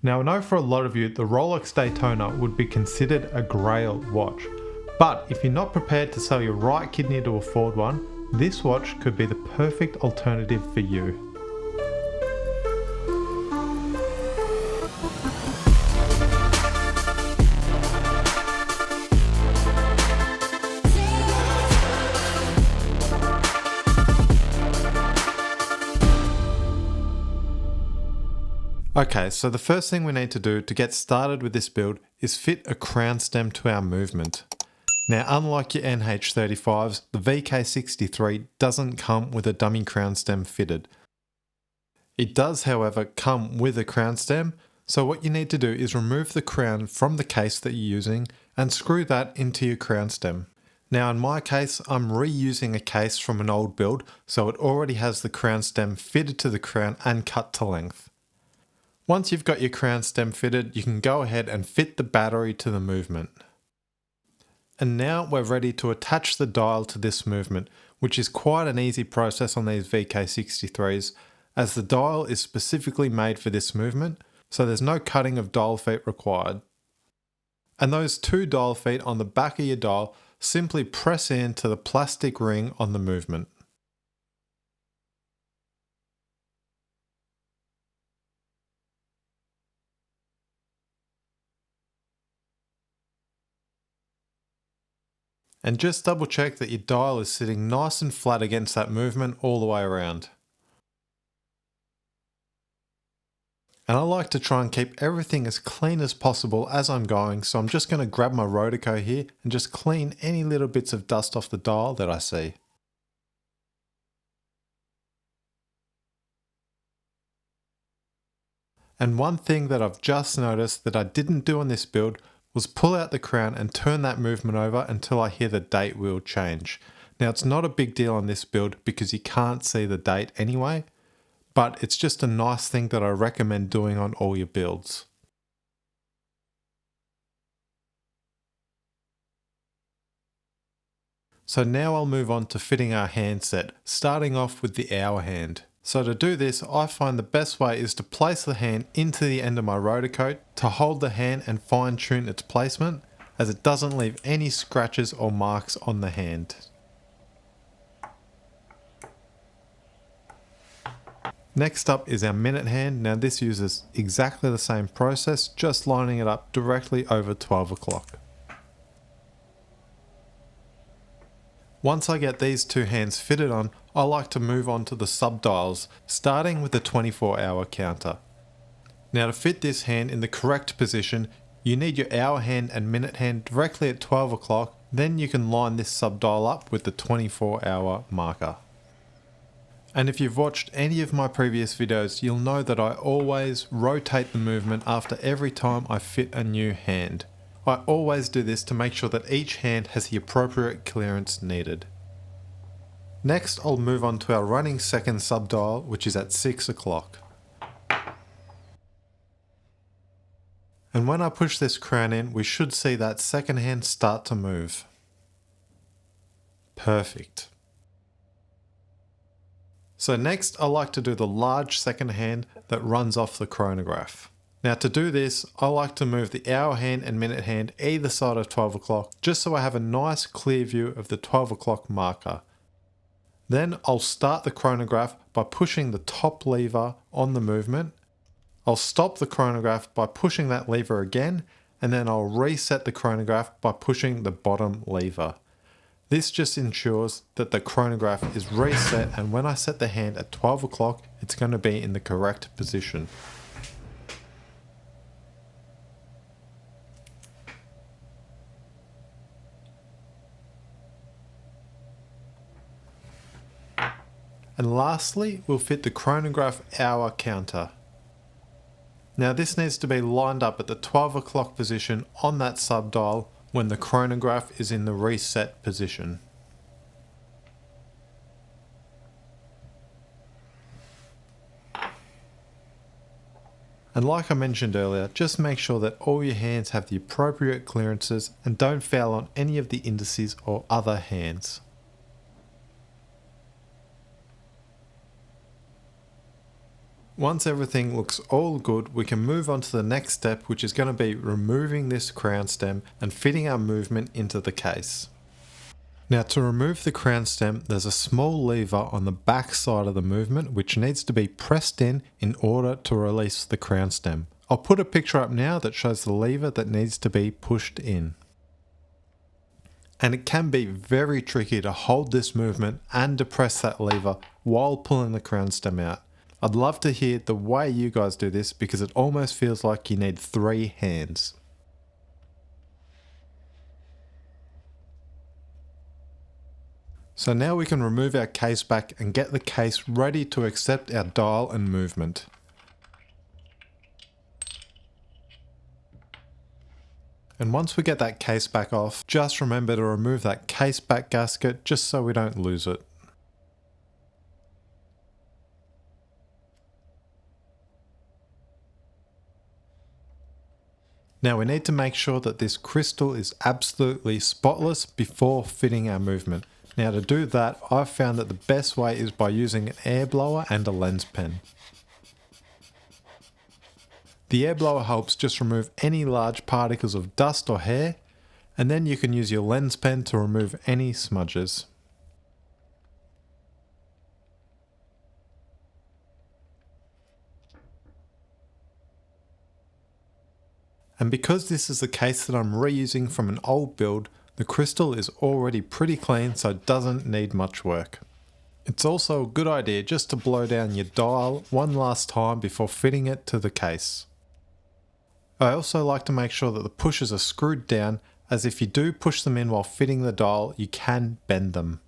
Now I know for a lot of you the Rolex Daytona would be considered a grail watch, but if you're not prepared to sell your right kidney to afford one, this watch could be the perfect alternative for you. Okay, so the first thing we need to do to get started with this build is fit a crown stem to our movement. Now, unlike your NH35s, the VK63 doesn't come with a dummy crown stem fitted. It does, however, come with a crown stem, so what you need to do is remove the crown from the case that you're using and screw that into your crown stem. Now in my case, I'm reusing a case from an old build, so it already has the crown stem fitted to the crown and cut to length. Once you've got your crown stem fitted, you can go ahead and fit the battery to the movement. And now we're ready to attach the dial to this movement, which is quite an easy process on these VK63s, as the dial is specifically made for this movement, so there's no cutting of dial feet required. And those two dial feet on the back of your dial simply press into the plastic ring on the movement. And just double check that your dial is sitting nice and flat against that movement all the way around. And I like to try and keep everything as clean as possible as I'm going, so I'm just going to grab my Rotico here and just clean any little bits of dust off the dial that I see. And one thing that I've just noticed that I didn't do on this build was pull out the crown and turn that movement over until I hear the date wheel change. Now it's not a big deal on this build because you can't see the date anyway, but it's just a nice thing that I recommend doing on all your builds. So now I'll move on to fitting our handset, starting off with the hour hand. So to do this, I find the best way is to place the hand into the end of my Rotico to hold the hand and fine tune its placement, as it doesn't leave any scratches or marks on the hand. Next up is our minute hand. Now this uses exactly the same process, just lining it up directly over 12 o'clock. Once I get these two hands fitted on, I like to move on to the sub-dials, starting with the 24-hour counter. Now to fit this hand in the correct position, you need your hour hand and minute hand directly at 12 o'clock, then you can line this sub-dial up with the 24-hour marker. And if you've watched any of my previous videos, you'll know that I always rotate the movement after every time I fit a new hand. I always do this to make sure that each hand has the appropriate clearance needed. Next, I'll move on to our running second sub-dial, which is at 6 o'clock. And when I push this crown in, we should see that second hand start to move. Perfect. So next, I like to do the large second hand that runs off the chronograph. Now to do this, I like to move the hour hand and minute hand either side of 12 o'clock, just so I have a nice clear view of the 12 o'clock marker. Then I'll start the chronograph by pushing the top lever on the movement. I'll stop the chronograph by pushing that lever again, and then I'll reset the chronograph by pushing the bottom lever. This just ensures that the chronograph is reset, and when I set the hand at 12 o'clock, it's going to be in the correct position. And lastly, we'll fit the chronograph hour counter. Now this needs to be lined up at the 12 o'clock position on that sub-dial when the chronograph is in the reset position. And like I mentioned earlier, just make sure that all your hands have the appropriate clearances and don't foul on any of the indices or other hands. Once everything looks all good, we can move on to the next step, which is going to be removing this crown stem and fitting our movement into the case. Now, to remove the crown stem, there's a small lever on the back side of the movement which needs to be pressed in order to release the crown stem. I'll put a picture up now that shows the lever that needs to be pushed in. And it can be very tricky to hold this movement and depress that lever while pulling the crown stem out. I'd love to hear the way you guys do this because it almost feels like you need 3 hands. So now we can remove our case back and get the case ready to accept our dial and movement. And once we get that case back off, just remember to remove that case back gasket just so we don't lose it. Now we need to make sure that this crystal is absolutely spotless before fitting our movement. Now to do that, I've found that the best way is by using an air blower and a lens pen. The air blower helps just remove any large particles of dust or hair, and then you can use your lens pen to remove any smudges. And because this is the case that I'm reusing from an old build, the crystal is already pretty clean, so it doesn't need much work. It's also a good idea just to blow down your dial one last time before fitting it to the case. I also like to make sure that the pushers are screwed down, as if you do push them in while fitting the dial, you can bend them.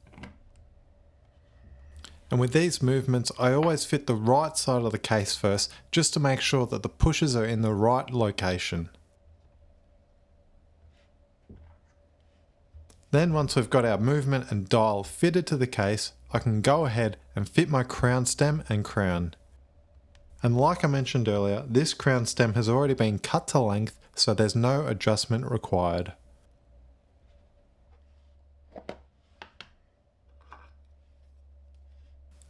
And with these movements, I always fit the right side of the case first, just to make sure that the pushers are in the right location. Then once we've got our movement and dial fitted to the case, I can go ahead and fit my crown stem and crown. And like I mentioned earlier, this crown stem has already been cut to length, so there's no adjustment required.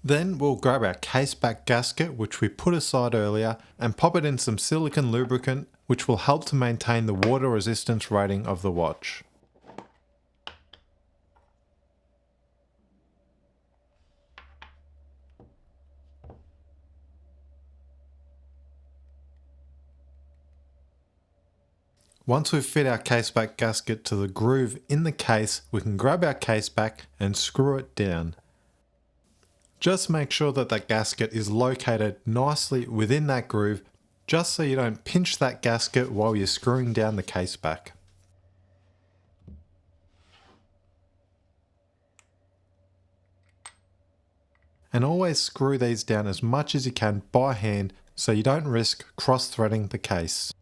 Then we'll grab our case back gasket, which we put aside earlier, and pop it in some silicone lubricant, which will help to maintain the water resistance rating of the watch. Once we've fit our case back gasket to the groove in the case, we can grab our case back and screw it down. Just make sure that that gasket is located nicely within that groove, just so you don't pinch that gasket while you're screwing down the case back. And always screw these down as much as you can by hand so you don't risk cross-threading the case.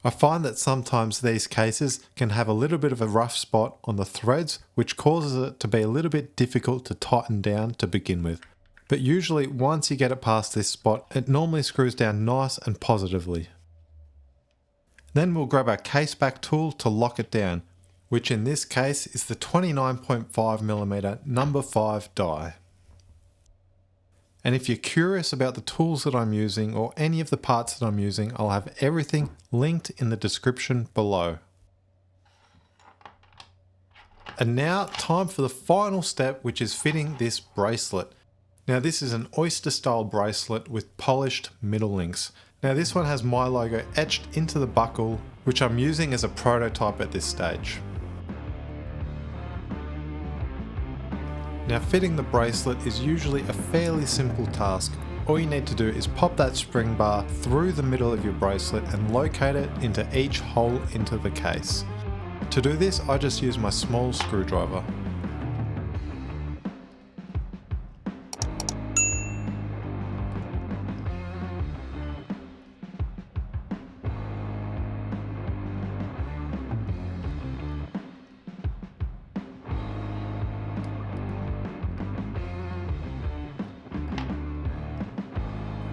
I find that sometimes these cases can have a little bit of a rough spot on the threads, which causes it to be a little bit difficult to tighten down to begin with. But usually once you get it past this spot, it normally screws down nice and positively. Then we'll grab our case back tool to lock it down, which in this case is the 29.5mm number 5 die. And if you're curious about the tools that I'm using or any of the parts that I'm using, I'll have everything linked in the description below. And now time for the final step, which is fitting this bracelet. Now this is an oyster style bracelet with polished middle links. Now this one has my logo etched into the buckle, which I'm using as a prototype at this stage. Now fitting the bracelet is usually a fairly simple task. All you need to do is pop that spring bar through the middle of your bracelet and locate it into each hole into the case. To do this, I just use my small screwdriver.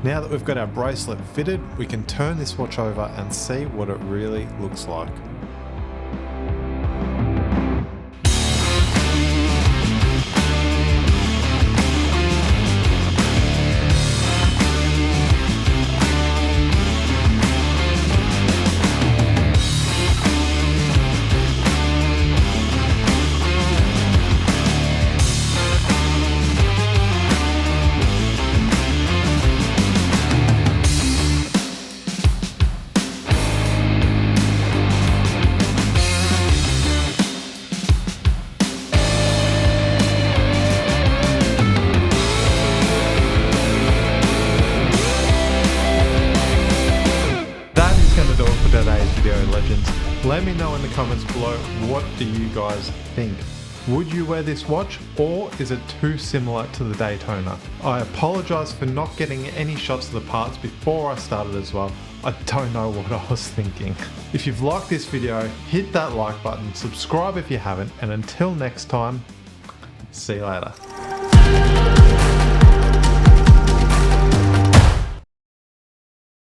Now that we've got our bracelet fitted, we can turn this watch over and see what it really looks like. for today's video, legends. Let me know in the comments below, what do you guys think? Would you wear this watch, or is it too similar to the Daytona? I apologise for not getting any shots of the parts before I started as well. I don't know what I was thinking. If you've liked this video, hit that like button, subscribe if you haven't, and until next time, see you later.